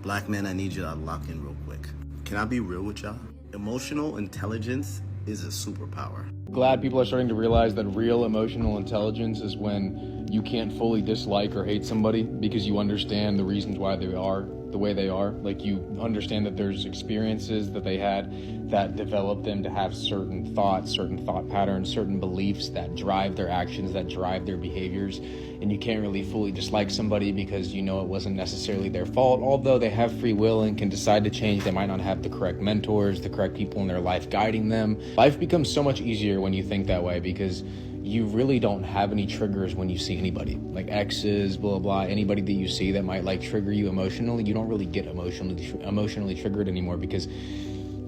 Black men, I need you to lock in real quick. Can I be real with y'all? Emotional intelligence is a superpower. Glad people are starting to realize that real emotional intelligence is when you can't fully dislike or hate somebody because you understand the reasons why they are the way they are. Like, you understand that there's experiences that they had that developed them to have certain thoughts, certain thought patterns, certain beliefs that drive their actions, that drive their behaviors. And you can't really fully dislike somebody because you know it wasn't necessarily their fault. Although they have free will and can decide to change, they might not have the correct mentors, the correct people in their life guiding them. Life becomes so much easier when you think that way because you really don't have any triggers when you see anybody. Like exes, blah, blah, anybody that you see that might like trigger you emotionally, you don't really get emotionally triggered anymore because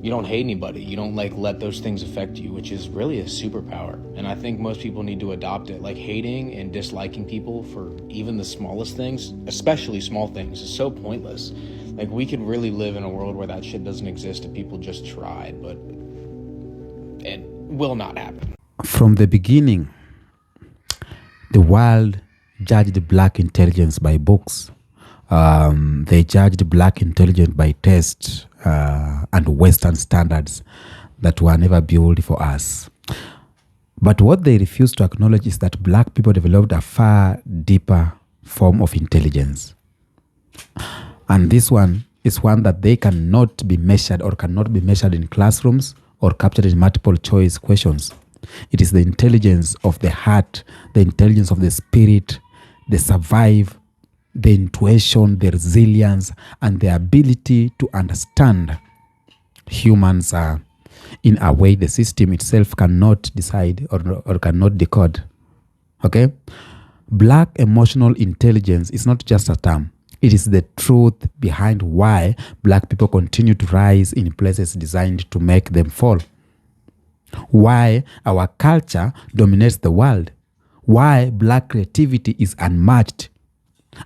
you don't hate anybody. You don't like let those things affect you, which is really a superpower. And I think most people need to adopt it. Like, hating and disliking people for even the smallest things, especially small things, is so pointless. Like, we could really live in a world where that shit doesn't exist if people just tried, but it will not happen. From the beginning, the world judged black intelligence by books. They judged black intelligence by tests and Western standards that were never built for us. But what they refuse to acknowledge is that black people developed a far deeper form of intelligence. And this one is one that they cannot be measured or cannot be measured in classrooms or captured in multiple choice questions. It is the intelligence of the heart, the intelligence of the spirit, the survive, the intuition, the resilience, and the ability to understand humans in a way the system itself cannot decide or cannot decode. Okay? Black emotional intelligence is not just a term. It is the truth behind why black people continue to rise in places designed to make them fall. Why our culture dominates the world. Why black creativity is unmatched.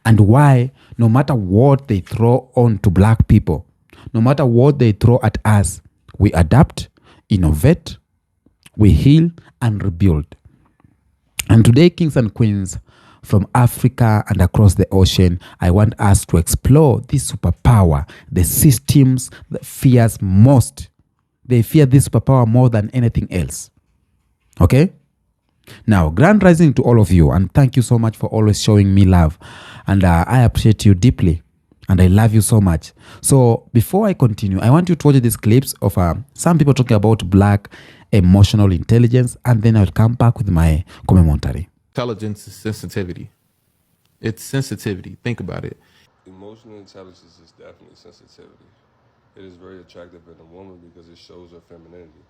And why no matter what they throw on to black people, no matter what they throw at us, we adapt, innovate, we heal and rebuild. And today, kings and queens from Africa and across the ocean, I want us to explore this superpower, the systems that fears most. They fear this superpower more than anything else. Okay? Now, grand rising to all of you, and thank you so much for always showing me love. And I appreciate you deeply, and I love you so much. So before I continue, I want you to watch these clips of some people talking about black emotional intelligence, and then I'll come back with my commentary. Intelligence is sensitivity. It's sensitivity. Think about it. Emotional intelligence is definitely sensitivity. It is very attractive in a woman because it shows her femininity,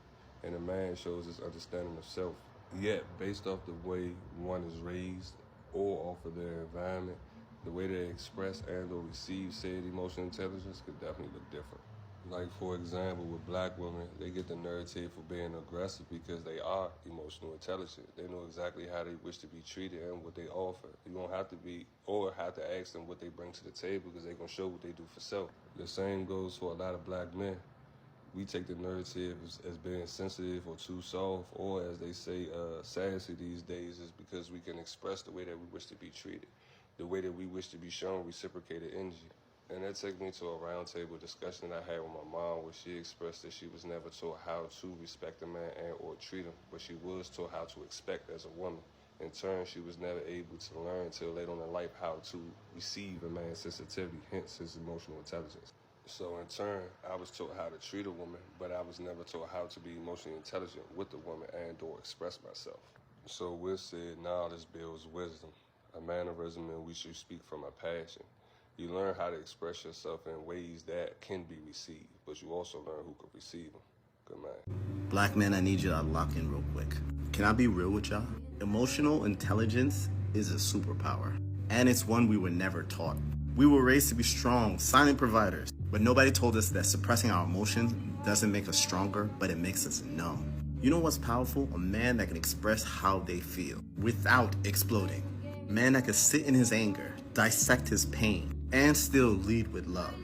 and a man shows his understanding of self. Yet, based off the way one is raised or off of their environment, the way they express and or receive said emotional intelligence could definitely look different. Like, for example, with black women, they get the narrative for being aggressive because they are emotional intelligent. They know exactly how they wish to be treated and what they offer. You don't have to be or have to ask them what they bring to the table because they're going to show what they do for self. The same goes for a lot of black men. We take the narrative as being sensitive or too soft, or as they say, sassy these days, is because we can express the way that we wish to be treated, the way that we wish to be shown reciprocated energy. And that takes me to a roundtable discussion that I had with my mom, where she expressed that she was never taught how to respect a man and or treat him, but she was taught how to expect as a woman. In turn, she was never able to learn until later on in life how to receive a man's sensitivity, hence his emotional intelligence. So in turn, I was taught how to treat a woman, but I was never taught how to be emotionally intelligent with the woman and or express myself. So with said, knowledge builds wisdom, a mannerism in which you speak from a passion. You learn how to express yourself in ways that can be received, but you also learn who can receive them. Good man. Black men, I need you to lock in real quick. Can I be real with y'all? Emotional intelligence is a superpower, and it's one we were never taught. We were raised to be strong, silent providers, but nobody told us that suppressing our emotions doesn't make us stronger, but it makes us numb. You know what's powerful? A man that can express how they feel without exploding. A man that can sit in his anger, dissect his pain, and still lead with love.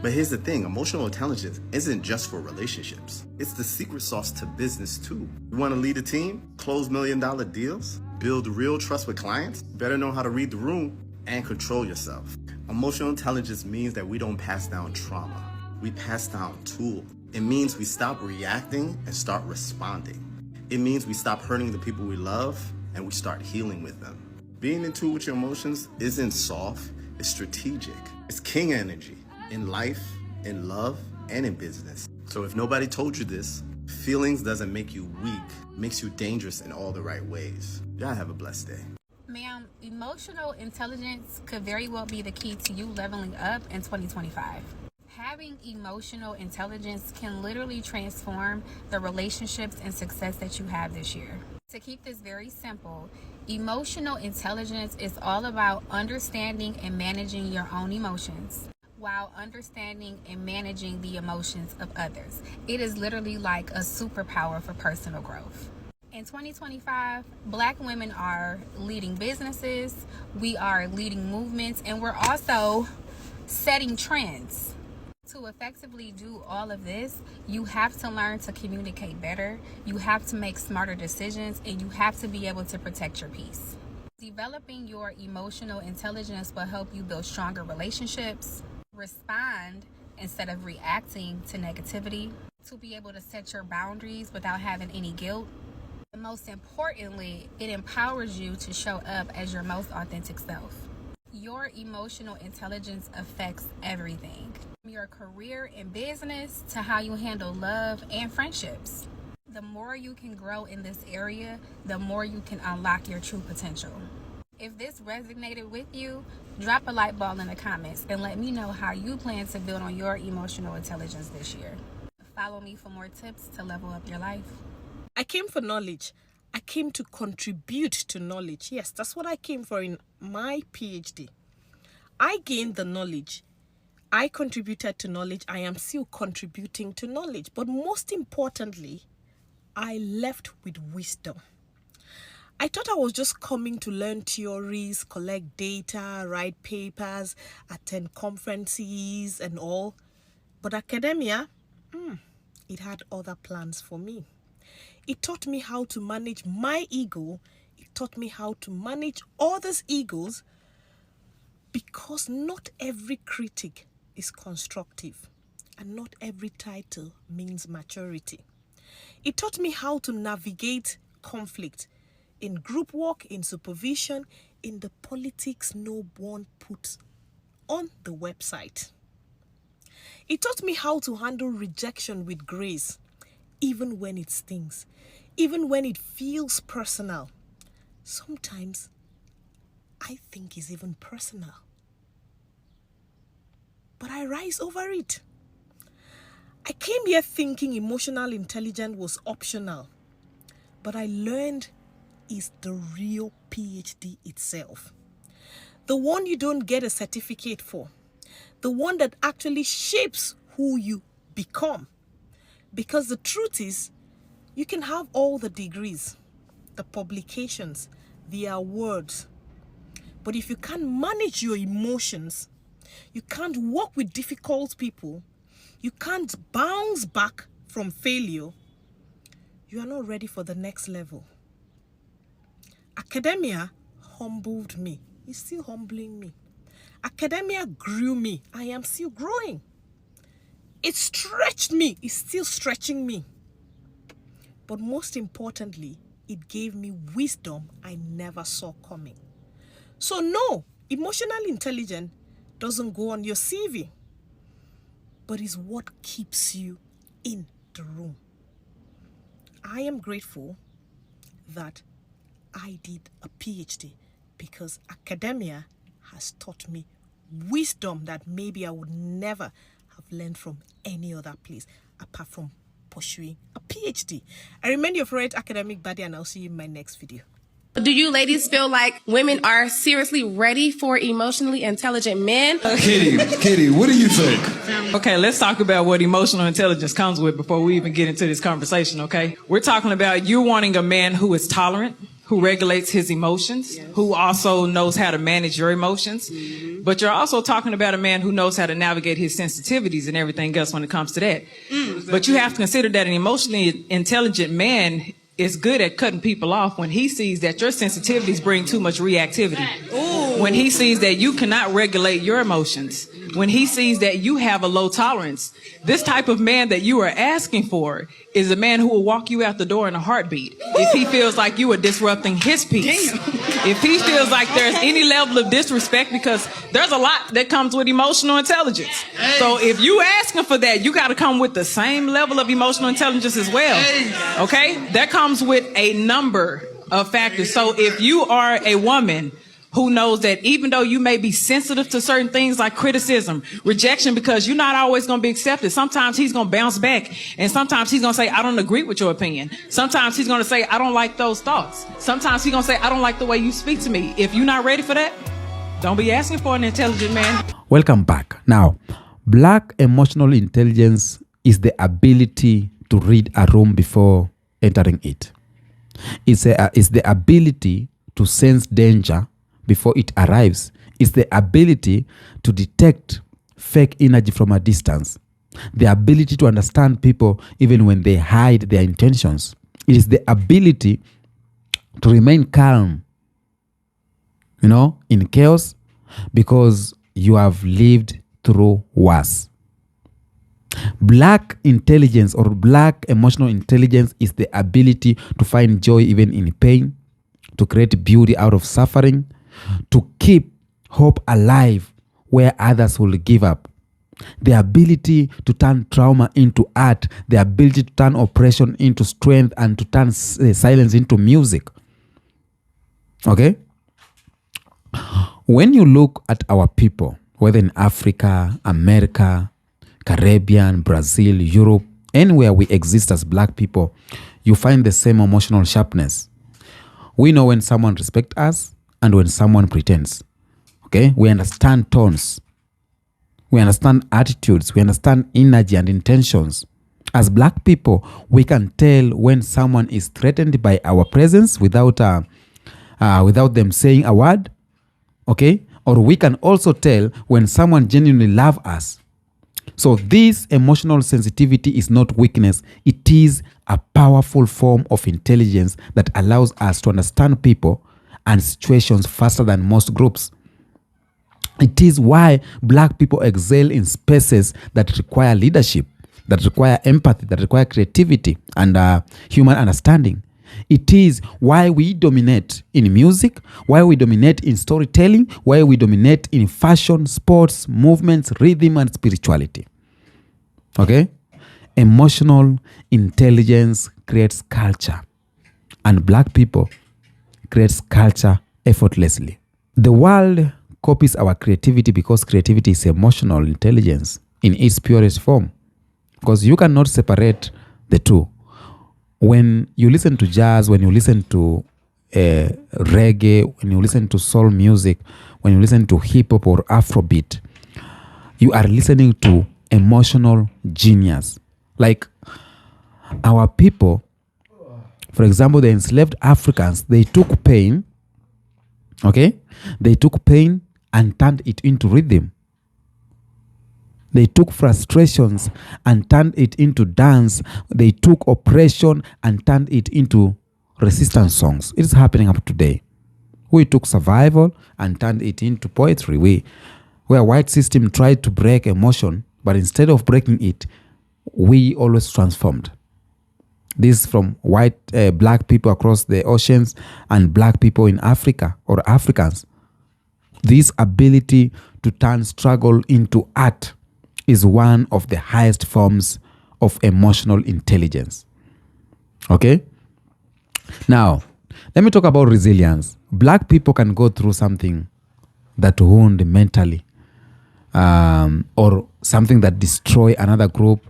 But here's the thing, emotional intelligence isn't just for relationships. It's the secret sauce to business too. You want to lead a team, close $1 million deals, build real trust with clients, better know how to read the room and control yourself. Emotional intelligence means that we don't pass down trauma. We pass down tools. It means we stop reacting and start responding. It means we stop hurting the people we love and we start healing with them. Being in tune with your emotions isn't soft, it's strategic. It's king energy in life, in love, and in business. So if nobody told you this, feelings doesn't make you weak, makes you dangerous in all the right ways. Y'all have a blessed day. Ma'am, emotional intelligence could very well be the key to you leveling up in 2025. Having emotional intelligence can literally transform the relationships and success that you have this year. To keep this very simple, emotional intelligence is all about understanding and managing your own emotions while understanding and managing the emotions of others. It is literally like a superpower for personal growth. In 2025, Black women are leading businesses, we are leading movements, and we're also setting trends. To effectively do all of this, you have to learn to communicate better, you have to make smarter decisions, and you have to be able to protect your peace. Developing your emotional intelligence will help you build stronger relationships, respond instead of reacting to negativity, to be able to set your boundaries without having any guilt. And most importantly, it empowers you to show up as your most authentic self. Your emotional intelligence affects everything, from your career and business to how you handle love and friendships. The more you can grow in this area, the more you can unlock your true potential. If this resonated with you, drop a light ball in the comments and let me know how you plan to build on your emotional intelligence this year. Follow me for more tips to level up your life. I came for knowledge. I came to contribute to knowledge. Yes, that's what I came for in my PhD. I gained the knowledge. I contributed to knowledge. I am still contributing to knowledge. But most importantly, I left with wisdom. I thought I was just coming to learn theories, collect data, write papers, attend conferences and all. But academia, it had other plans for me. It taught me how to manage my ego. It taught me how to manage others' egos, because not every critic is constructive and not every title means maturity. It taught me how to navigate conflict in group work, in supervision, in the politics no one puts on the website. It taught me how to handle rejection with grace, even when it stings, even when it feels personal. Sometimes I think it's even personal. But I rise over it. I came here thinking emotional intelligence was optional, but I learned is the real PhD itself. The one you don't get a certificate for. The one that actually shapes who you become. Because the truth is, you can have all the degrees, the publications, the awards, but if you can't manage your emotions, you can't work with difficult people, you can't bounce back from failure, you are not ready for the next level. Academia humbled me. It's still humbling me. Academia grew me. I am still growing. It stretched me. It's still stretching me. But most importantly, it gave me wisdom I never saw coming. So no, emotional intelligence doesn't go on your CV, but is what keeps you in the room. I am grateful that I did a PhD because academia has taught me wisdom that maybe I would never have learned from any other place apart from pursuing a PhD. I remain your favorite academic buddy, and I'll see you in my next video. Do you ladies feel like women are seriously ready for emotionally intelligent men? Kitty, what do you think? Okay, let's talk about what emotional intelligence comes with before we even get into this conversation, okay? We're talking about you wanting a man who is tolerant, who regulates his emotions, who also knows how to manage your emotions. But you're also talking about a man who knows how to navigate his sensitivities and everything else when it comes to that. But you have to consider that an emotionally intelligent man is good at cutting people off when he sees that your sensitivities bring too much reactivity. when he sees that you cannot regulate your emotions, when he sees that you have a low tolerance, this type of man that you are asking for is a man who will walk you out the door in a heartbeat if he feels like you are disrupting his peace. If he feels like there's any level of disrespect, because there's a lot that comes with emotional intelligence. So if you asking for that, you got to come with the same level of emotional intelligence as well. Okay? That comes with a number of factors. So if you are a woman who knows that even though you may be sensitive to certain things like criticism, rejection, because you're not always going to be accepted. Sometimes he's going to bounce back. And sometimes he's going to say, I don't agree with your opinion. Sometimes he's going to say, I don't like those thoughts. Sometimes he's going to say, I don't like the way you speak to me. If you're not ready for that, don't be asking for an intelligent man. Welcome back. Now, black emotional intelligence is the ability to read a room before entering it. It's the ability to sense danger before it arrives. It's the ability to detect fake energy from a distance. The ability to understand people even when they hide their intentions. It is the ability to remain calm, in chaos, because you have lived through worse. Black intelligence or black emotional intelligence is the ability to find joy even in pain, to create beauty out of suffering, to keep hope alive where others will give up. The ability to turn trauma into art, the ability to turn oppression into strength, and to turn silence into music. Okay? When you look at our people, whether in Africa, America, Caribbean, Brazil, Europe, anywhere we exist as black people, you find the same emotional sharpness. We know when someone respects us and when someone pretends. Okay? We understand tones. We understand attitudes. We understand energy and intentions. As black people, we can tell when someone is threatened by our presence without them saying a word. Okay? Or we can also tell when someone genuinely loves us. So this emotional sensitivity is not weakness. It is a powerful form of intelligence that allows us to understand people and situations faster than most groups. It is why black people excel in spaces that require leadership, that require empathy, that require creativity and human understanding. It is why we dominate in music, why we dominate in storytelling, why we dominate in fashion, sports, movements, rhythm, and spirituality. Okay? Emotional intelligence creates culture, and black people creates culture effortlessly. The world copies our creativity because creativity is emotional intelligence in its purest form. Because you cannot separate the two. When you listen to jazz, when you listen to reggae, when you listen to soul music, when you listen to hip hop or Afrobeat, you are listening to emotional genius. Like our people, for example, the enslaved Africans, they took pain, okay? They took pain and turned it into rhythm. They took frustrations and turned it into dance. They took oppression and turned it into resistance songs. It is happening up today. We took survival and turned it into poetry. Where white system tried to break emotion, but instead of breaking it, we always transformed. This from white, black people across the oceans and black people in Africa or Africans. This ability to turn struggle into art is one of the highest forms of emotional intelligence. Okay? Now, let me talk about resilience. Black people can go through something that wound mentally, or something that destroy another group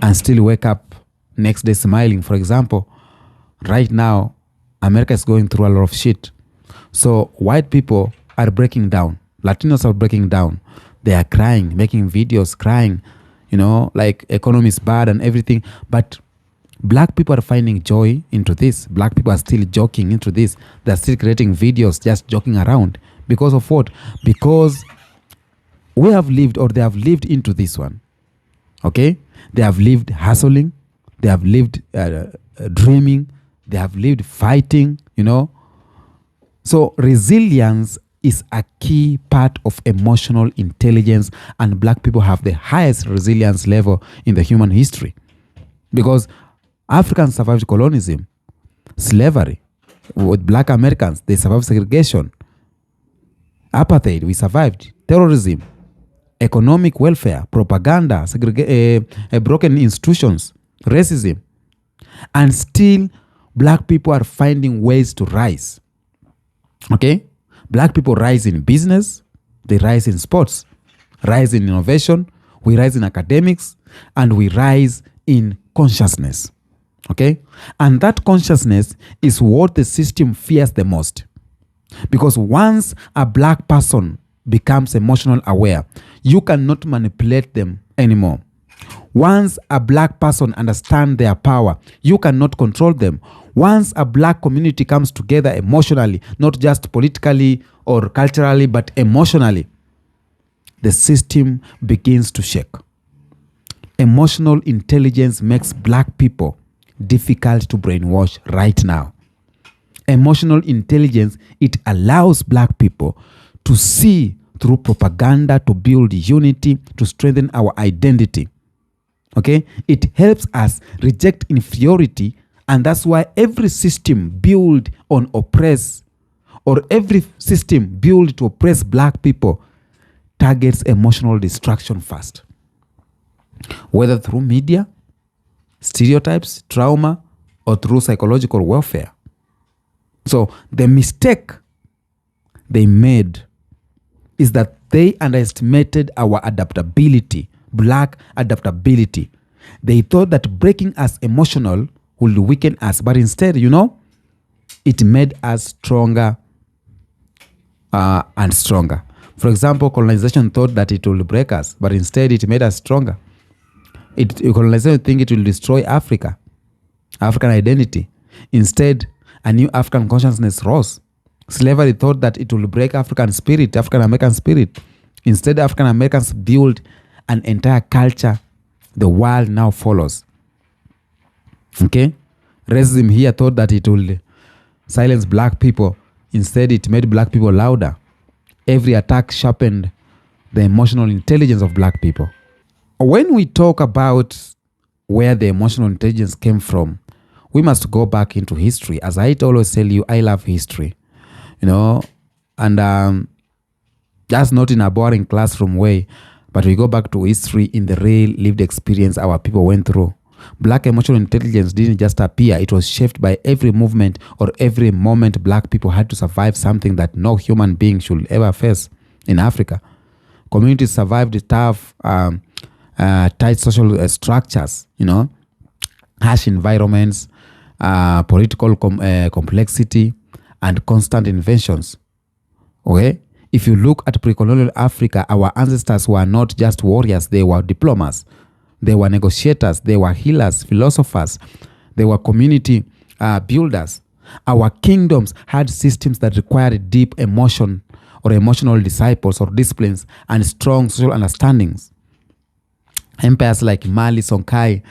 and still wake up next day smiling. For example, right now, America is going through a lot of shit. So white people are breaking down. Latinos are breaking down. They are crying, making videos, crying, like economy is bad and everything. But black people are finding joy into this. Black people are still joking into this. They're still creating videos, just joking around. Because of what? Because we have lived, or they have lived into this one. Okay? They have lived hustling. They have lived dreaming. They have lived fighting, So resilience is a key part of emotional intelligence, and black people have the highest resilience level in the human history because Africans survived colonialism, slavery. With black Americans, they survived segregation, apartheid, we survived terrorism, economic welfare, propaganda, broken institutions, racism, and still black people are finding ways to rise. Okay? Black people rise in business, they rise in sports, rise in innovation, we rise in academics, and we rise in consciousness. Okay? And that consciousness is what the system fears the most. Because once a black person becomes emotional aware, you cannot manipulate them anymore. Once a black person understands their power, you cannot control them. Once a black community comes together emotionally, not just politically or culturally, but emotionally, the system begins to shake. Emotional intelligence makes black people difficult to brainwash right now. Emotional intelligence, it allows black people to see through propaganda, to build unity, to strengthen our identity. Okay? It helps us reject inferiority, and that's why every system built on oppress, or every system built to oppress black people, targets emotional destruction first. Whether through media, stereotypes, trauma, or through psychological warfare. So the mistake they made is that they underestimated our adaptability, black adaptability. They thought that breaking us emotional would weaken us, but instead, it made us stronger and stronger. For example, colonization thought that it will break us, but instead it made us stronger. Colonization think it will destroy Africa, African identity. Instead, a new African consciousness rose. Slavery thought that it will break African spirit, African American spirit. Instead, African Americans built an entire culture the world now follows. Okay? Racism here thought that it will silence black people. Instead, it made black people louder. Every attack sharpened the emotional intelligence of black people. When we talk about where the emotional intelligence came from, we must go back into history. As I always tell you, I love history, and just not in a boring classroom way, but we go back to history in the real lived experience our people went through. Black emotional intelligence didn't just appear. It was shaped by every movement or every moment black people had to survive something that no human being should ever face in Africa. Communities survived tough, tight social structures, harsh environments, political complexity, and constant inventions. Okay? If you look at pre-colonial Africa, our ancestors were not just warriors, they were diplomats. They were negotiators, they were healers, philosophers, they were community builders. Our kingdoms had systems that required deep emotion or emotional disciples or disciplines and strong social understandings. Empires like Mali, Songhai,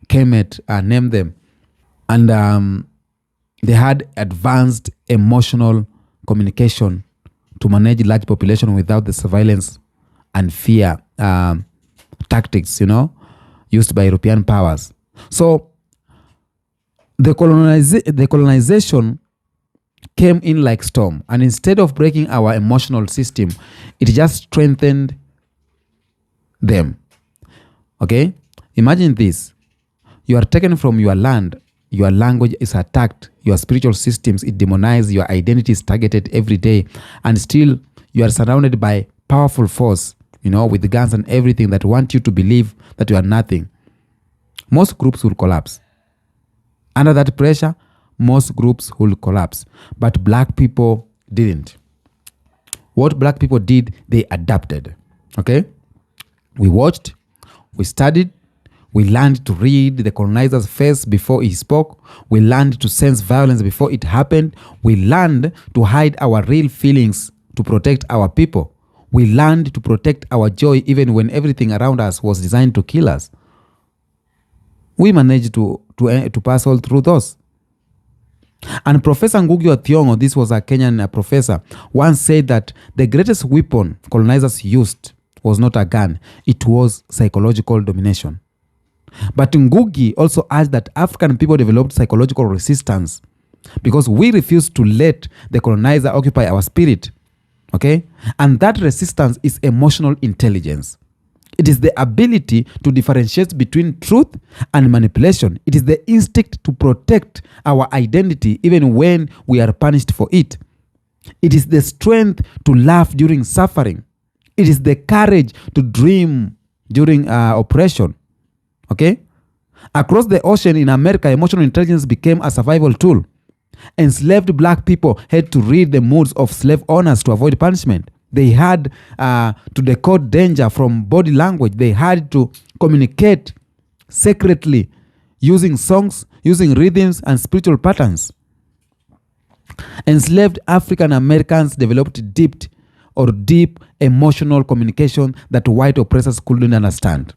Kemet, name them. And they had advanced emotional communication to manage large population without the surveillance and fear tactics, used by European powers. So the colonization came in like storm, and instead of breaking our emotional system, it just strengthened them. Okay? Imagine this. You are taken from your land, your language is attacked, your spiritual systems is demonized, your identity is targeted every day, and still you are surrounded by powerful force, with guns and everything that want you to believe that you are nothing. Most groups will collapse. Under that pressure, most groups will collapse. But black people didn't. What black people did, they adapted. Okay? We watched, we studied, we learned to read the colonizer's face before he spoke. We learned to sense violence before it happened. We learned to hide our real feelings to protect our people. We learned to protect our joy even when everything around us was designed to kill us. We managed to pass all through those. And Professor Ngugi wa Thiong'o, this was a Kenyan professor, once said that the greatest weapon colonizers used was not a gun, it was psychological domination. But Ngugi also urged that African people developed psychological resistance because we refused to let the colonizer occupy our spirit. Okay? And that resistance is emotional intelligence. It is the ability to differentiate between truth and manipulation. It is the instinct to protect our identity even when we are punished for it. It is the strength to laugh during suffering. It is the courage to dream during oppression. Okay? Across the ocean in America, emotional intelligence became a survival tool. Enslaved black people had to read the moods of slave owners to avoid punishment. They had to decode danger from body language. They had to communicate secretly using songs, using rhythms and spiritual patterns. Enslaved African Americans developed deep emotional communication that white oppressors couldn't understand.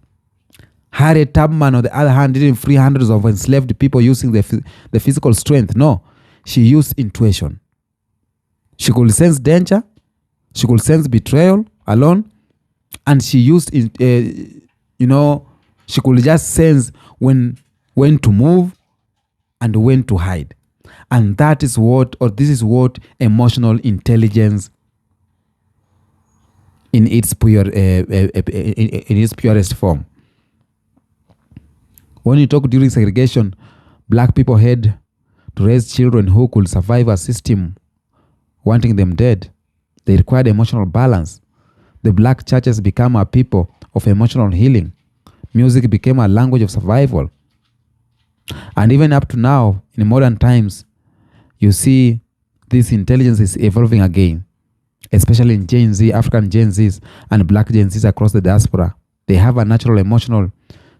Harriet Tubman, on the other hand, didn't free hundreds of enslaved people using the physical strength. No, she used intuition. She could sense danger. She could sense betrayal alone. And she used, she could just sense when to move and when to hide. And this is what emotional intelligence in its purest form. When you talk during segregation, black people had to raise children who could survive a system wanting them dead. They required emotional balance. The black churches became a people of emotional healing. Music became a language of survival. And even up to now, in modern times, you see this intelligence is evolving again, especially in Gen Z, African Gen Zs and black Gen Zs across the diaspora. They have a natural emotional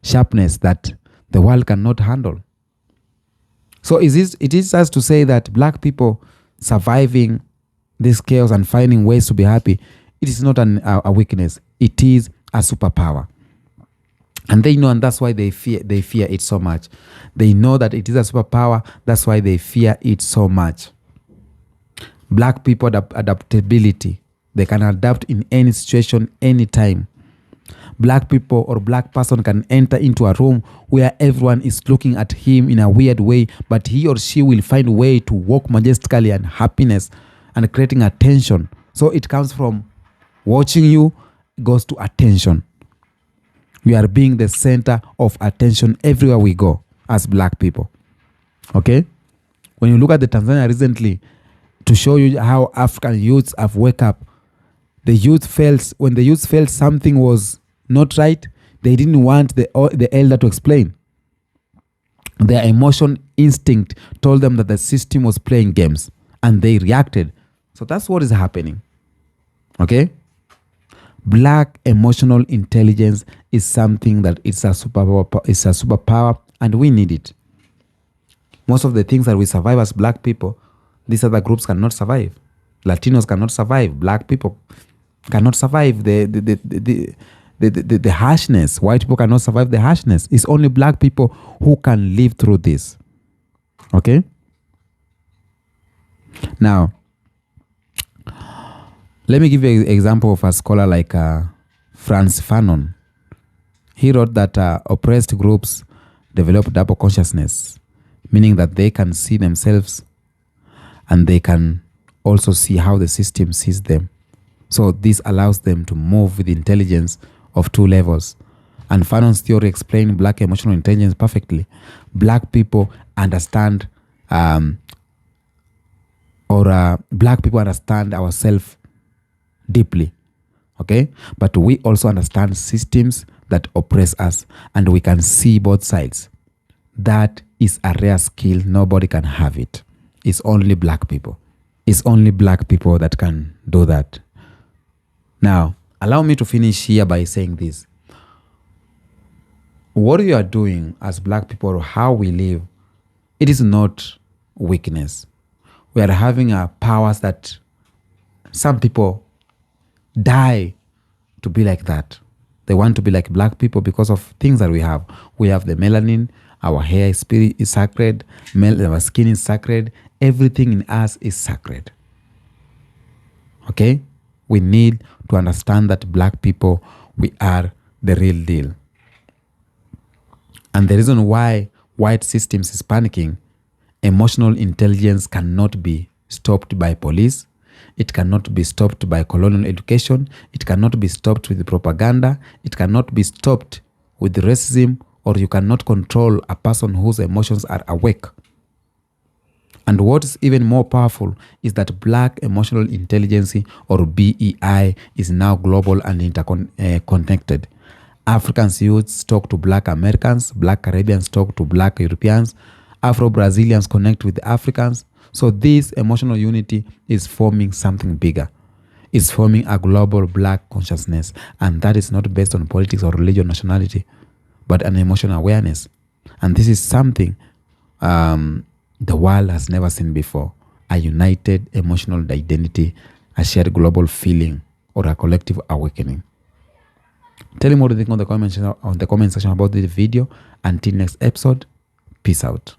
sharpness that the world cannot handle. So it is us to say that black people surviving this chaos and finding ways to be happy, it is not a weakness. It is a superpower. And they know, and that's why they fear it so much. They know that it is a superpower. That's why they fear it so much. Black people adaptability. They can adapt in any situation, anytime. Black people or black person can enter into a room where everyone is looking at him in a weird way, but he or she will find a way to walk majestically and happiness and creating attention. So it comes from watching you, goes to attention. We are being the center of attention everywhere we go as black people. Okay? When you look at the Tanzania recently, to show you how African youths have wake up, when the youth felt something was not right, they didn't want the elder to explain. Their emotion instinct told them that the system was playing games and they reacted. So that's what is happening. Okay? Black emotional intelligence is something that it's a superpower and we need it. Most of the things that we survive as black people, these other groups cannot survive. Latinos cannot survive. Black people cannot survive the harshness. White people cannot survive the harshness. It's only black people who can live through this. Okay? Now, let me give you an example of a scholar like Franz Fanon. He wrote that oppressed groups develop double consciousness, meaning that they can see themselves and they can also see how the system sees them. So this allows them to move with intelligence of two levels. And Fanon's theory explained black emotional intelligence perfectly. Black people understand black people understand ourselves deeply. Okay? But we also understand systems that oppress us and we can see both sides. That is a rare skill. Nobody can have it. It's only black people. It's only black people that can do that. Now, allow me to finish here by saying this. What you are doing as black people or how we live, it is not weakness. We are having powers that some people die to be like that. They want to be like black people because of things that we have. We have the melanin Our hair is sacred. Our skin is sacred. Everything in us is sacred. Okay? We need to understand that black people, we are the real deal. And the reason why white systems is panicking, emotional intelligence cannot be stopped by police. It cannot be stopped by colonial education. It cannot be stopped with propaganda. It cannot be stopped with racism, or you cannot control a person whose emotions are awake. And what is even more powerful is that black emotional intelligence, or BEI, is now global and interconnected. Africans youths talk to black Americans, black Caribbeans talk to black Europeans, Afro-Brazilians connect with Africans. So this emotional unity is forming something bigger. It's forming a global black consciousness, and that is not based on politics or religion, nationality, but an emotional awareness. And this is something the world has never seen before. A united emotional identity, a shared global feeling, or a collective awakening. Tell me what you think on the comment section about this video. Until next episode, peace out.